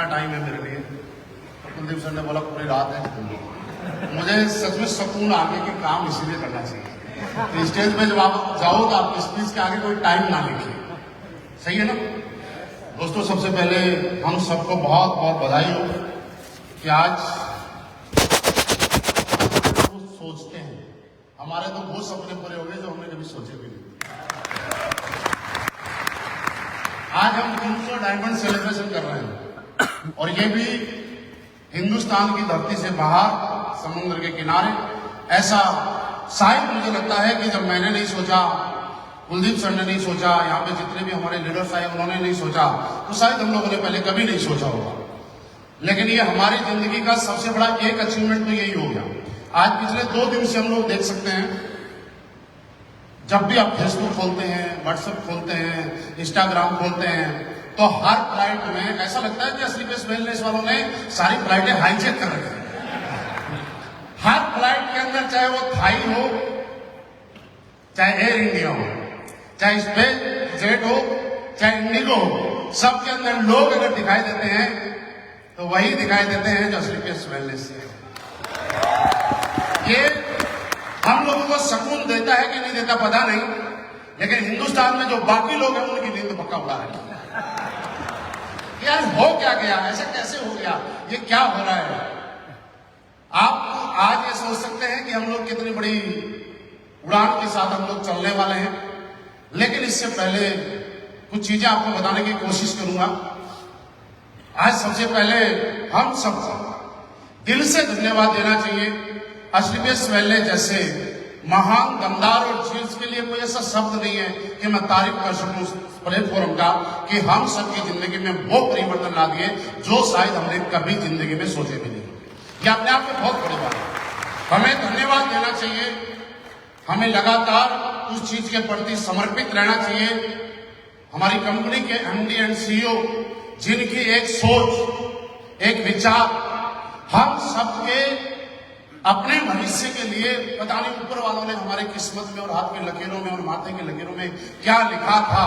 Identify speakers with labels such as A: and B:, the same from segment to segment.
A: कितना टाइम है मेरे लिए? तो कुलदीप सर ने बोला पूरी रात है। मुझे सच में सुकून आ गया कि काम इसीलिए करना चाहिए। तो स्टेज पे जब आप जाओ तो आप स्पीच के आगे कोई टाइम ना लिखिए, सही है ना दोस्तों? सबसे पहले हम सबको बहुत बहुत बधाई हो कि आज सोचते हैं, हमारे तो वो सपने पूरे हो गए जो हमने कभी सोचे भी नहीं। आज हम 300 डायमंड सेलिब्रेशन कर रहे हैं और ये भी हिंदुस्तान की धरती से बाहर समुद्र के किनारे। ऐसा शायद मुझे लगता है कि जब मैंने नहीं सोचा, कुलदीप सर ने नहीं सोचा, यहाँ पे जितने भी हमारे लीडर्स आए उन्होंने नहीं सोचा, तो शायद हम लोगों ने पहले कभी नहीं सोचा होगा। लेकिन ये हमारी जिंदगी का सबसे बड़ा एक अचीवमेंट तो यही हो गया। आज पिछले 2 दिन से हम लोग देख सकते हैं, जब भी आप फेसबुक खोलते हैं, व्हाट्सएप खोलते हैं, इंस्टाग्राम खोलते हैं, तो हर फ्लाइट में ऐसा लगता है कि स्लीपर्स वेलनेस वालों ने सारी फ्लाइटें हाईजेक कर रखी है। हर फ्लाइट के अंदर, चाहे वो थाई हो, चाहे एयर इंडिया हो, चाहे स्पेस जेट हो, चाहे इंडिगो हो, सबके अंदर लोग अगर दिखाई देते हैं तो वही दिखाई देते हैं जो स्लीपर्स वेलनेस से। ये हम लोगों को सुकून देता है कि नहीं देता पता नहीं, लेकिन हिंदुस्तान में जो बाकी लोग हैं उनकी नींद पक्का उड़ा रहे हैं। यार हो क्या गया, ऐसा कैसे हो गया, ये क्या हो रहा है? आप आज ये सोच सकते हैं कि हम लोग कितनी बड़ी उड़ान के साथ हम लोग चलने वाले हैं, लेकिन इससे पहले कुछ चीजें आपको बताने की कोशिश करूंगा। आज सबसे पहले हम सबको दिल से धन्यवाद देना चाहिए स्लीपर्स वेलनेस जैसे महान दमदार और चीज के लिए कोई ऐसा शब्द नहीं है कि मैं तारीफ कर सकूं प्लेटफॉर्म का, कि हम सबकी जिंदगी में वो परिवर्तन ला दिए जो शायद हमने कभी जिंदगी में सोचे भी नहीं। ये अपने आप में बहुत बड़ी बात है, हमें धन्यवाद देना चाहिए। हमें लगातार उस चीज के प्रति समर्पित रहना चाहिए। हमारी कंपनी के एमडी एंड सीईओ जिनकी एक सोच, एक विचार, हम सबके अपने भविष्य के लिए पता नहीं ऊपर वालों ने हमारे किस्मत में और हाथ की लकीरों में और माथे की लकीरों में क्या लिखा था,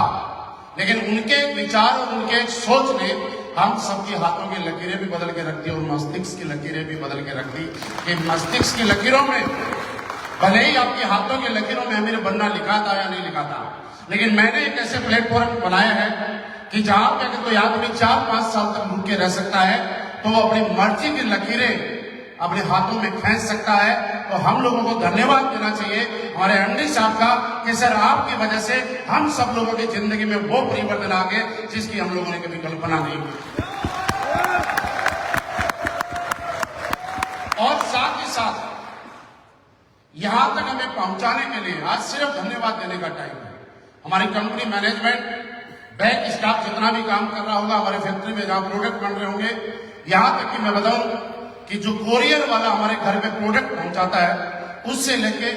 A: लेकिन उनके विचार और उनके एक सोच ने हम सबके हाथों की लकीरें भी बदल के रख दी और मस्तिष्क की लकीरें भी बदल के रख दी। कि मस्तिष्क की लकीरों में भले ही आपके हाथों की लकीरों में मेरे बनना लिखा था या नहीं लिखा था, लेकिन मैंने एक ऐसे प्लेटफॉर्म बनाया है कि जहां पे अगर कोई आदमी 4-5 साल तक भूख के रह सकता है तो वो अपनी मर्जी की लकीरें अपने हाथों में खींच सकता है। तो हम लोगों को धन्यवाद देना चाहिए हमारे एमडी साहब का कि सर आपकी वजह से हम सब लोगों की जिंदगी में वो परिवर्तन आ गए जिसकी हम लोगों ने कभी कल्पना नहीं की। और साथ ही साथ यहां तक हमें पहुंचाने के लिए आज सिर्फ धन्यवाद देने का टाइम है। हमारी कंपनी मैनेजमेंट, बैक स्टाफ जितना भी काम कर रहा होगा, हमारे फैक्ट्री में जहां प्रोडक्ट बन रहे होंगे, यहां तक कि मैं बताऊं कि जो कोरियर वाला हमारे घर पे प्रोडक्ट पहुंचाता है, उससे लेके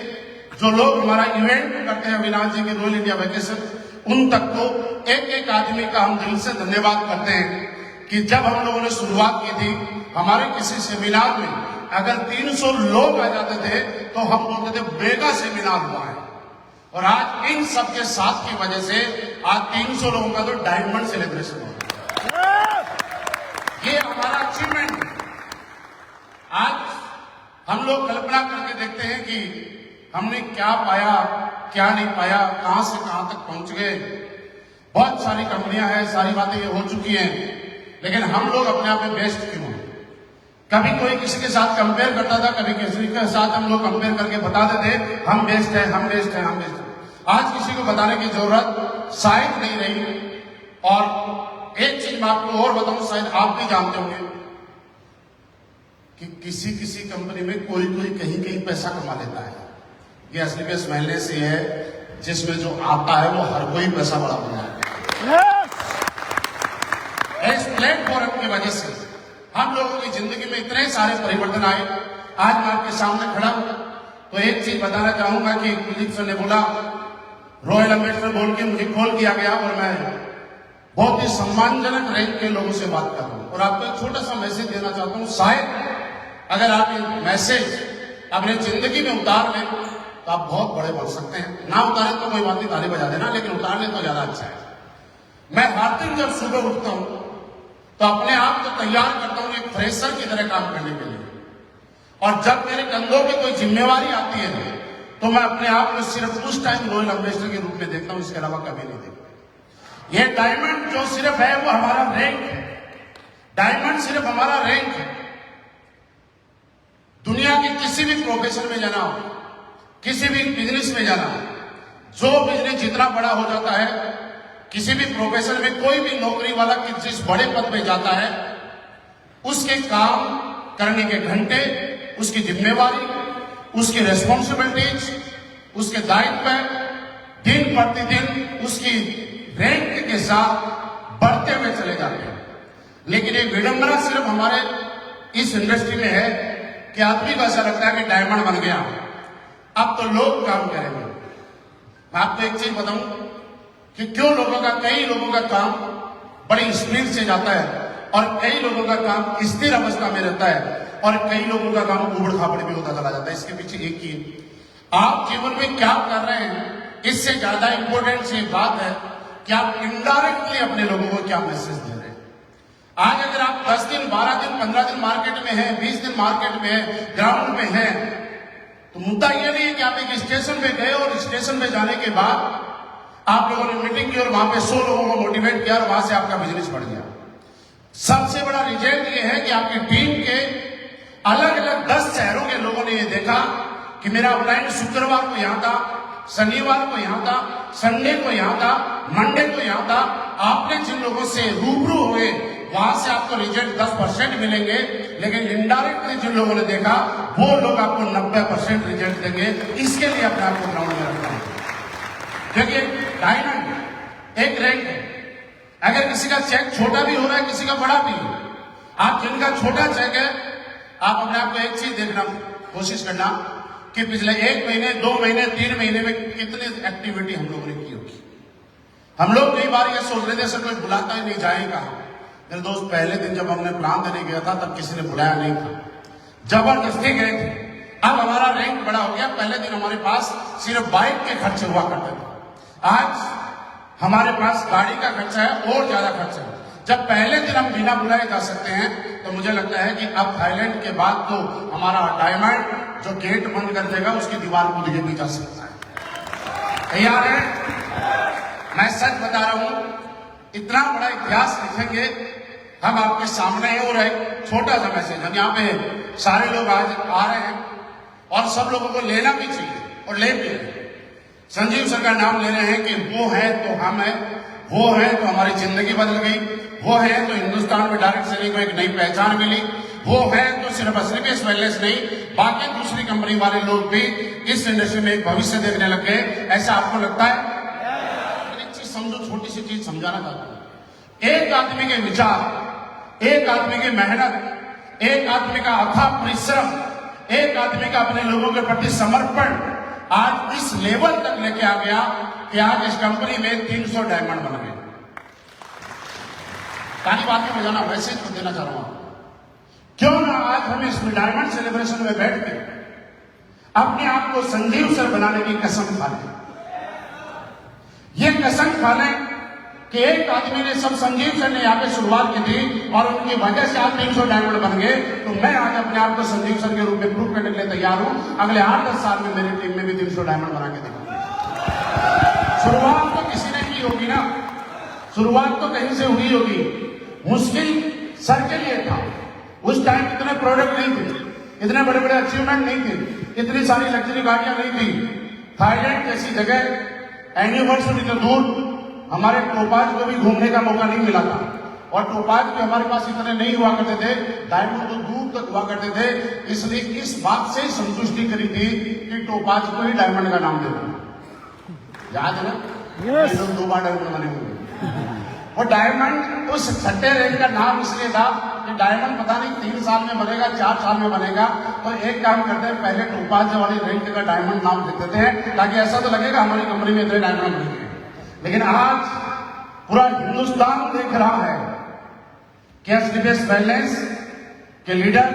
A: जो लोग हमारा इवेंट करते हैं अविनाश जी के रॉयल इंडिया वेकेशन, उन तक को एक एक आदमी का हम दिल से धन्यवाद करते हैं। कि जब हम लोगों ने शुरुआत की थी, हमारे किसी सेमिनार में अगर 300 लोग आ जाते थे तो हम बोलते थे मेगा सेमिनार हुआ है। और आज इन सबके साथ की वजह से आज 300 लोगों का तो डायमंड सेलिब्रेशन हो रहा है। ये हमारा अचीवमेंट है। आज हम लोग कल्पना करके देखते हैं कि हमने क्या पाया, क्या नहीं पाया, कहां से कहां तक पहुंच गए। बहुत सारी कंपनियां हैं, सारी बातें ये हो चुकी हैं, लेकिन हम लोग अपने आप में बेस्ट क्यों हैं? कभी कोई किसी के साथ कंपेयर करता था, कभी किसी के साथ हम लोग कंपेयर करके बताते थे हम बेस्ट हैं, हम बेस्ट हैं, हम बेस्ट हैं। आज किसी को बताने की जरूरत शायद नहीं रही। और एक चीज मैं आपको और बताऊं, शायद आप भी जानते होंगे कि किसी किसी कंपनी में कोई कोई कहीं कहीं पैसा कमा लेता है। ये स्लीपर्स वेलनेस से है जिसमें जो आता है वो हर कोई पैसा बड़ा बना है। इस प्लेटफॉर्म की वजह से हम लोगों की जिंदगी में इतने सारे परिवर्तन आए। आज मैं आपके सामने खड़ा हूं तो एक चीज बताना चाहूंगा कि कुलदीप सर ने बोला रॉयल एम्बेसडर बोल के मुझे कॉल किया गया और मैं बहुत ही सम्मानजनक रैंक के लोगों से बात कर रहा हूं और आपको एक छोटा सा मैसेज देना चाहता हूं। शायद अगर आप ये मैसेज अपनी जिंदगी में उतार लें तो आप बहुत बड़े बन सकते हैं। ना उतारें तो कोई बात नहीं, ताली बजा देना, लेकिन उतार लें तो ज्यादा अच्छा है। मैं हर दिन जब सुबह उठता हूं तो अपने आप को तैयार करता हूं एक फ्रेशर की तरह काम करने के लिए। और जब मेरे कंधों पे कोई जिम्मेवारी आती है तो मैं अपने आप को सिर्फ उस टाइम रॉयल एम्बेसडर के रूप में देखता हूं, इसके अलावा कभी नहीं देखता। ये डायमंड जो सिर्फ है वो हमारा रैंक है, डायमंड सिर्फ हमारा रैंक है। दुनिया के किसी भी प्रोफेशन में जाना हो, किसी भी बिजनेस में जाना हो, जो बिजनेस जितना बड़ा हो जाता है, किसी भी प्रोफेशन में कोई भी नौकरी वाला जिस बड़े पद पे जाता है, उसके काम करने के घंटे, उसकी जिम्मेवारी, उसकी रेस्पॉन्सिबिलिटीज, उसके दायित्व दिन प्रतिदिन उसकी रैंक के साथ बढ़ते हुए चले जाते हैं। लेकिन एक विडंबना सिर्फ हमारे इस इंडस्ट्री में है कि आदमी को ऐसा लगता है कि डायमंड बन गया, अब तो लोग काम करेंगे। मैं आपको एक चीज बताऊं कि क्यों कई लोगों का काम बड़ी स्पीड से जाता है और कई लोगों का काम स्थिर अवस्था में रहता है और कई लोगों का काम उबड़ खाबड़ भी होता चला जाता है। इसके पीछे एक ही, आप जीवन में क्या कर रहे हैं, इससे ज्यादा इंपॉर्टेंट सी बात है कि आप इनडायरेक्टली अपने लोगों को क्या मैसेज दे रहे हैं। आज अगर आप 10 दिन, 12 दिन, 15 दिन मार्केट में हैं, 20 दिन मार्केट में हैं, ग्राउंड में हैं, तो मुद्दा यह नहीं है कि आप एक स्टेशन पे गए और स्टेशन पे जाने के बाद आप लोगों ने मीटिंग की और वहां पे 100 लोगों को मोटिवेट किया और वहां से आपका बिजनेस बढ़ गया। सबसे बड़ा रिजल्ट यह है कि आपकी टीम के अलग अलग 10 शहरों के लोगों ने यह देखा कि मेरा अपलाइन शुक्रवार को यहां था, शनिवार को यहां था, संडे को यहां था, मंडे को यहां था। आपने जिन लोगों से रूबरू हुए वहां से आपको रिजल्ट 10% मिलेंगे, लेकिन इनडायरेक्टली जिन लोगों ने देखा वो लोग आपको 90% रिजल्ट देंगे। इसके लिए अपने आप को ग्राउंड में रखना है, क्योंकि डायमंड एक रैंक है। अगर किसी का चेक छोटा भी हो रहा है, किसी का बड़ा भी है, आप जिनका छोटा चेक है, आप अपने आप को एक चीज देखना कोशिश करना कि पिछले 1 महीने, 2 महीने, 3 महीने में कितनी एक्टिविटी हम लोगों ने की होगी। हम लोग कई बार ये सोच रहे थे सर कोई बुलाता ही नहीं जाएगा। मेरे दोस्त, पहले दिन जब हमने प्लान देने गया था तब किसी ने बुलाया नहीं था, जबरदस्ती गए थे। अब हमारा रैंक बड़ा हो गया। पहले दिन हमारे पास सिर्फ बाइक के खर्चे हुआ करते थे, आज हमारे पास गाड़ी का खर्चा है और ज्यादा खर्चा है। जब पहले दिन हम बिना बुलाए जा सकते हैं तो मुझे लगता है कि अब थाईलैंड के बाद तो हमारा डायमंड जो गेट बंद कर देगा उसकी दीवार को भी जा सकता है। तैयार है? मैं सच बता रहा हूं, इतना बड़ा इतिहास लिखेंगे हम आपके सामने है। और एक छोटा सा मैसेज, हम यहाँ पे सारे लोग आज आ रहे हैं और सब लोगों को लेना भी चाहिए और ले भी रहे हैं। संजीव सर का नाम ले रहे हैं कि वो है तो हम है, वो है तो हमारी जिंदगी बदल गई, वो है तो हिंदुस्तान में डायरेक्ट सेलिंग को एक नई पहचान मिली, वो है तो सिर्फ एसलीपीएस वेलनेस नहीं, बाकी दूसरी कंपनी वाले लोग भी इस इंडस्ट्री में एक भविष्य देखने लग गए। ऐसा आपको लगता है? एक चीज समझो, छोटी सी चीज समझाना चाहता हूं। एक आदमी के विचार, एक आदमी की मेहनत, एक आदमी का अथाह परिश्रम, एक आदमी का अपने लोगों के प्रति समर्पण आज इस लेवल तक लेके आ गया कि आज इस कंपनी में 300 डायमंड बन गए। ताली बात में बजाना, मैसेज को देना चाह रहा हूं। क्यों ना आज हम इस डायमंड सेलिब्रेशन में बैठ के अपने आप को संजीव सर बनाने की कसम खा लें। ये कसम खा लें कि एक आदमी ने, सब संजीव सर ने यहाँ पे शुरुआत की थी और उनकी वजह से आज 300 डायमंड बन गए। तो मैं आज अपने आप को संजीव सर के रूप में प्रूव करने के लिए तैयार हूं। अगले 8-10 साल में मेरी टीम में भी 300 डायमंड बना के दिखाऊंगा। शुरुआत तो किसी ने की होगी ना, शुरुआत तो कहीं से हुई होगी। मुश्किल सर के लिए था, उस टाइम इतने प्रोडक्ट नहीं थे, इतने बड़े बड़े अचीवमेंट नहीं थे, इतनी सारी लग्जरी गाड़ियां नहीं थी। थाईलैंड जैसी जगह, एनिवर्सरी से दूर हमारे टोपाज को भी घूमने का मौका नहीं मिला था और टोपाज भी हमारे पास इतने नहीं हुआ करते थे, डायमंड तो दूर तक हुआ करते थे। इसलिए इस बात से संतुष्टि करी थी कि टोपाज को ही डायमंड का नाम देना। याद है ना? yes. 2 बार डायमंड बने हुए। और डायमंड उस छठे रैंक का नाम इसलिए था कि डायमंड पता नहीं 3 साल में बनेगा, 4 साल में बनेगा। तो एक काम करते हैं, पहले टोपाज वाली रैंक का डायमंड नाम दे देते हैं ताकि ऐसा तो लगेगा हमारी कंपनी में इतने डायमंड बनेंगे। लेकिन आज पूरा हिंदुस्तान देख रहा है कि एसलीपीएस वेलनेस के लीडर,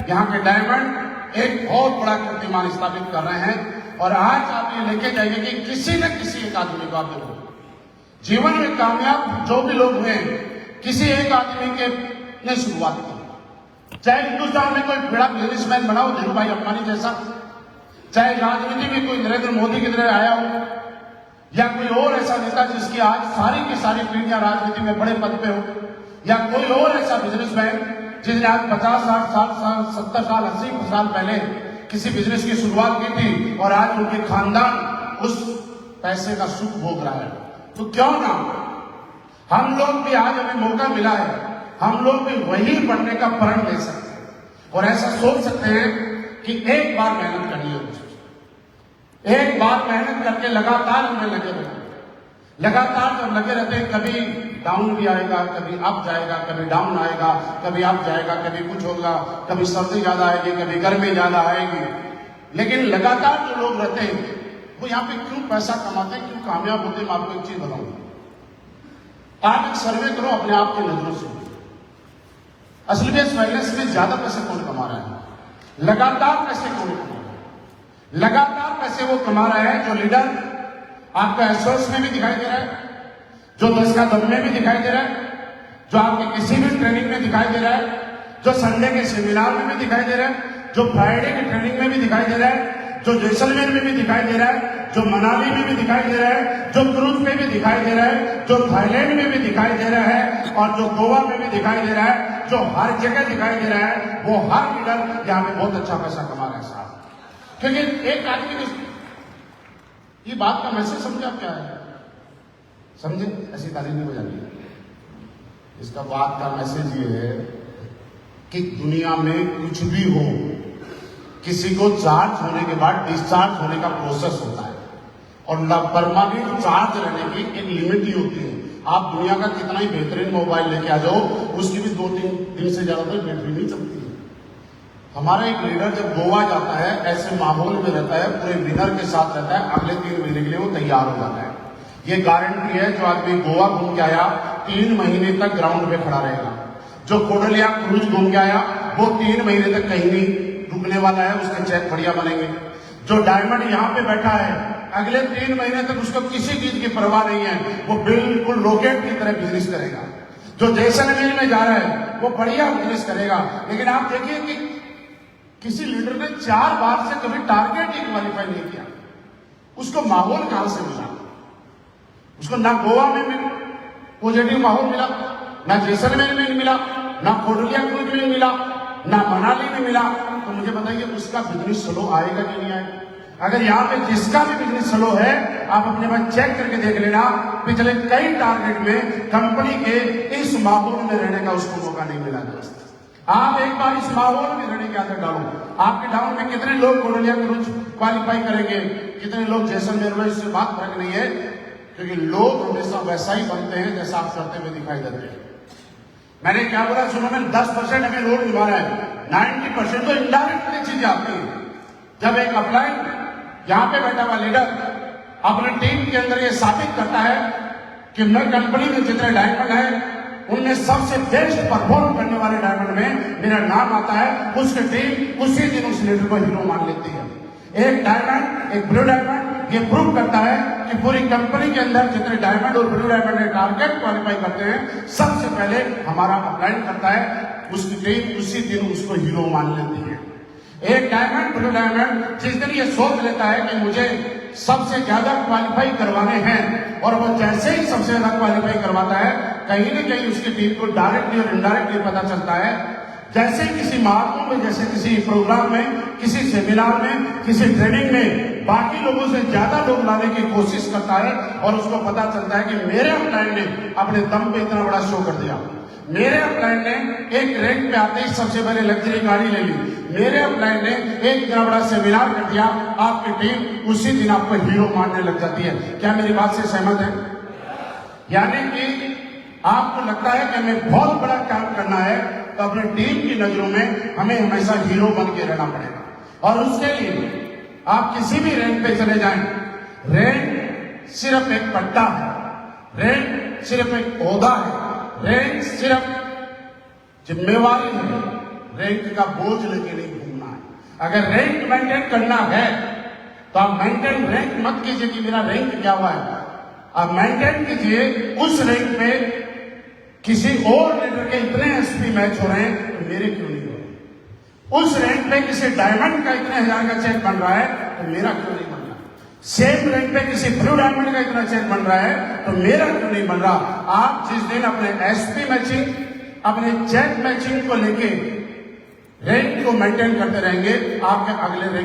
A: यहाँ के डायमंड एक बहुत बड़ा कीर्तिमान स्थापित कर रहे हैं। और आज आप ये लेके जाइए कि किसी न किसी एक आदमी को आप देखो, जीवन में कामयाब जो भी लोग हुए, किसी एक आदमी के ने शुरुआत की। चाहे हिंदुस्तान में कोई बड़ा बिजनेसमैन बना हो धीरू भाई अंबानी जैसा, चाहे राजनीति में कोई नरेंद्र मोदी की तरह आया हो, या कोई और ऐसा नेता जिसकी आज सारी की सारी पीढ़ियां राजनीति में बड़े पद पे हो, या कोई और ऐसा बिजनेसमैन जिसने आज 50 60 70 साल 80 साल पहले किसी बिजनेस की शुरुआत की थी और आज उनके खानदान उस पैसे का सुख भोग रहा है। तो क्यों ना हम लोग भी, आज हमें मौका मिला है, हम लोग भी वही बनने का प्रण ले सकते हैं और ऐसा सोच सकते हैं कि एक बार मेहनत करनी है, एक बार मेहनत करके लगातार हमें लगे रहना। लगातार जब लगे रहते हैं, कभी डाउन भी आएगा, कभी अप जाएगा, कभी डाउन आएगा, कभी अप जाएगा, कभी कुछ होगा, कभी सर्दी ज्यादा आएगी, कभी गर्मी ज्यादा आएगी, लेकिन लगातार जो लोग रहते हैं वो यहाँ पे क्यों पैसा कमाते हैं, क्यों कामयाब होते हैं। मैं आपको एक चीज बताऊंगा। आप एक सर्वे करो अपने आप की नजरों से, असली बेस वेलनेस में ज्यादा पैसे कौन कमा रहा है, लगातार पैसे कौन कमा रहा है। लगातार पैसे वो कमा रहा है जो लीडर आपका एसोस में भी दिखाई दे रहा है, जो 10 का दम में भी दिखाई दे रहा है, जो आपके किसी भी ट्रेनिंग में दिखाई दे रहा है, जो संडे के सेमिनार में भी दिखाई दे रहा है, जो फ्राइडे की ट्रेनिंग में भी दिखाई दे रहा है, जो जैसलमेर में भी दिखाई दे रहा है, जो मनाली में भी दिखाई दे रहा है, जो क्रूज में भी दिखाई दे रहा है, जो थाईलैंड में भी दिखाई दे रहा है और जो गोवा में भी दिखाई दे रहा है, जो हर जगह दिखाई दे रहा है, वो हर लीडर यहाँ पे बहुत अच्छा पैसा कमा रहा है साहब। क्योंकि एक आदमी ने ये बात का मैसेज समझा क्या है, समझे? ऐसी तारीफ नहीं बजानी। इसका बात का मैसेज ये है कि दुनिया में कुछ भी हो, किसी को चार्ज होने के बाद डिस्चार्ज होने का प्रोसेस होता है और परमानेंट चार्ज रहने की एक लिमिट ही होती है। आप दुनिया का कितना ही बेहतरीन मोबाइल लेके आ जाओ, उसकी भी 2-3 दिन से ज्यादा तक बैटरी नहीं चलती है। हमारा एक लीडर जब गोवा जाता है, ऐसे माहौल में रहता है, पूरे विनर के साथ रहता है, अगले 3 महीने के लिए वो तैयार हो जाता है। ये गारंटी है, जो आदमी गोवा घूम के आया 3 महीने तक ग्राउंड पे खड़ा रहेगा। जो कोडलिया क्रूज घूम के आया वो 3 महीने तक कहीं नहीं रुकने वाला है, उसके चेक बढ़िया बनेंगे। जो डायमंड यहाँ पे बैठा है, अगले 3 महीने तक उसको किसी चीज की परवाह नहीं है, वो बिल्कुल रॉकेट की तरह बिजनेस करेगा। जो जैसलमेर में जा रहा है वो बढ़िया बिजनेस करेगा। लेकिन आप देखिए कि किसी लीडर ने 4 बार से कभी टारगेट ही क्वालिफाई नहीं किया। उसको माहौल कहां से मिला? उसको ना गोवा में भी पॉजिटिव माहौल मिला, ना जैसलमेर में मिला, ना कोडलिया क्रूज में मिला, ना मनाली में मिला। तो मुझे बताइए उसका बिजनेस स्लो आएगा कि नहीं आएगा? अगर यहाँ पे जिसका भी बिजनेस स्लो है, आप अपने पास चेक करके देख लेना, पिछले कई टारगेट में कंपनी के इस माहौल में रहने का उसको मौका नहीं मिला। आप एक बार इस माहौल में रहने की आदत डालो। आपके टाउन में कितने लोग कोडलिया क्रूज क्वालिफाई करेंगे, कितने लोग जैसलमेर में, इससे बात फर्क नहीं है, क्योंकि लोग हमेशा वैसा ही बनते हैं जैसा आप करते हुए दिखाई देते हैं। मैंने क्या बोला सुनो, में 10% हमें रोल निभा रहा है, 90% तो इनडायरेक्टली चीजें आती है। जब एक अपलाइन यहाँ पे बैठा हुआ लीडर अपनी टीम के अंदर ये साबित करता है कि मैं कंपनी में जितने डायमंड है उनमें सबसे बेस्ट परफॉर्म करने वाले डायमंड में मेरा नाम आता है, उसकी टीम उसी दिन उस लीडर को हीरो मान लेती है। एक डायमंड, एक ब्लू डायमंड ये प्रूव करता है कि पूरी कंपनी के अंदर जितने डायमंड और ब्लू डायमंड के टारगेट क्वालिफाई करते हैं, सबसे पहले हमारा अपलाइन करता है, उसकी टीम उसी दिन उसको हीरो मान लेती है। एक डायमंड, ब्लू डायमंड जिस दिन ये सोच लेता है कि मुझे सबसे ज्यादा क्वालिफाई करवाने हैं, और वो जैसे ही सबसे ज्यादा क्वालिफाई करवाता है, कहीं न कहीं उसकी टीम को डायरेक्टली और इनडायरेक्टली पता चलता है। जैसे ही किसी महात्मा में, जैसे किसी प्रोग्राम में, किसी सेमिनार में, किसी ट्रेनिंग में बाकी लोगों से ज्यादा लोग लाने की कोशिश करता है और उसको पता चलता है कि मेरे अपलाइन ने अपने दम पे इतना बड़ा शो कर दिया, मेरे अपलाइन ने एक रैंक पे आते ही सबसे पहले लग्जरी गाड़ी ले ली, मेरे अपलाइन ने एक इतना बड़ा सेमिनार कर दिया, आपकी टीम उसी दिन आपको हीरो मानने लग जाती है। क्या मेरी बात से सहमत है? यानी कि आपको लगता है कि हमें बहुत बड़ा काम करना है, तो अपनी टीम की नजरों में हमें हमेशा हीरो बन के रहना पड़ेगा। और उसके लिए आप किसी भी रैंक पे चले जाएं, रैंक सिर्फ एक पट्टा है, रैंक सिर्फ एक ओहदा है, रैंक सिर्फ जिम्मेवारी है, रैंक का बोझ लेके नहीं घूमना है। अगर रैंक मेंटेन करना है तो आप मेंटेन रैंक मत कीजिए कि मेरा रैंक क्या हुआ है, आप मेंटेन कीजिए उस रैंक पे किसी और लीडर के इतने एसपी मैच हो रहे हैं तो मेरे क्यों नहीं हो रहे? उस रैंक पे किसी डायमंड का इतने हजार का चेक बन रहा है तो मेरा क्यों नहीं बन रहा? सेम रैंक पे किसी ब्लू डायमंड का इतना चेक बन रहा है तो मेरा क्यों नहीं बन रहा? आप जिस दिन अपने एसपी मैचिंग, अपने चेक मैचिंग को लेके रैंक को मेंटेन करते रहेंगे, आपके अगले रैंक